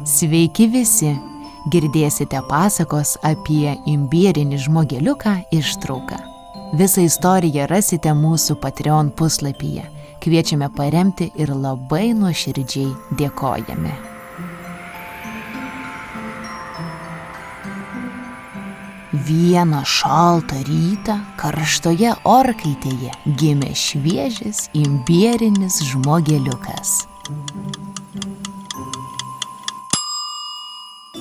Sveiki visi! Girdėsite pasakos apie imbierinį žmogeliuką ištrauką. Visą istoriją rasite mūsų Patreon puslapyje. Kviečiame paremti ir labai nuoširdžiai dėkojame. Vieną šaltą rytą karštoje orkaitėje gimė šviežias imbierinis žmogeliukas.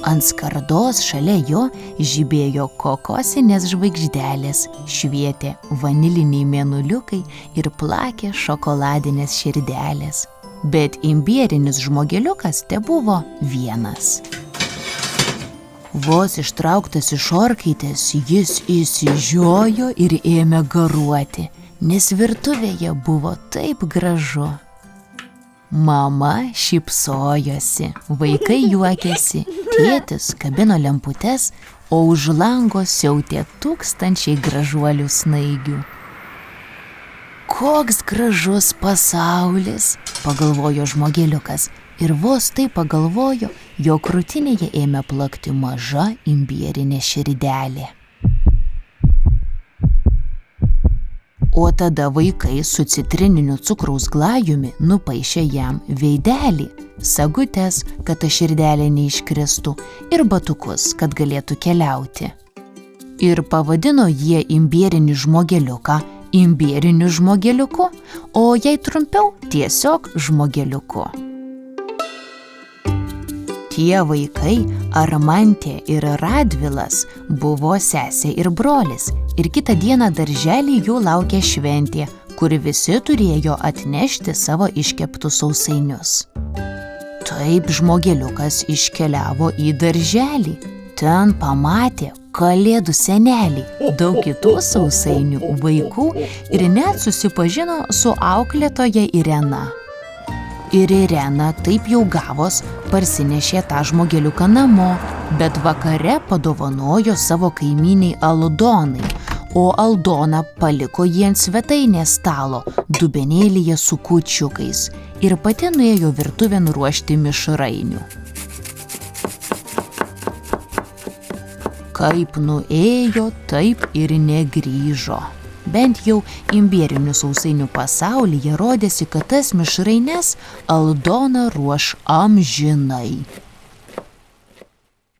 Ant skardos šalia jo žibėjo kokosinės žvaigždelės, švietė vaniliniai mėnuliukai ir plakė šokoladinės širdelės. Bet imbierinis žmogeliukas tebuvo vienas. Vos ištrauktas iš orkaitės, jis išsižiojo ir ėmė garuoti, nes virtuvėje buvo taip gražu. Mama šypsojosi, vaikai juokėsi, tėtis kabino lemputes, o už lango siautė tūkstančiai gražuolių snaigių. Koks gražus pasaulis, pagalvojo žmogeliukas, ir vos tai pagalvojo, jo krūtinėje ėmė plakti maža imbierinė širdelė. O tada vaikai su citrininiu cukraus glajumi nupaišė jam veidelį, sagutes, kad ta širdelė neiškristų, ir batukus, kad galėtų keliauti. Ir pavadino jie imbierinį žmogeliuką imbieriniu žmogeliuku, o jei trumpiau, tiesiog žmogeliuku. Tie vaikai, Armantė ir Radvilas, buvo sesė ir brolis, ir kitą dieną darželį jų laukė šventė, kur visi turėjo atnešti savo iškeptus sausainius. Taip žmogeliukas iškeliavo į darželį. Ten pamatė kalėdų senelį, daug kitų sausainių, vaikų ir net susipažino su auklėtoja Irena. Ir Irena taip jau gavos parsinešė tą žmogeliuką namo, bet vakare padovanojo savo kaimynei Aldonai, o Aldona paliko jį ant svetainės stalo, dubenėlyje su kūčiukais, ir pati nuėjo virtuvėn ruošti mišrainių. Kaip nuėjo, taip ir negrįžo. Bent jau imbierinių sausainių pasaulyje rodėsi, kad tas mišraines Aldona ruoš amžinai.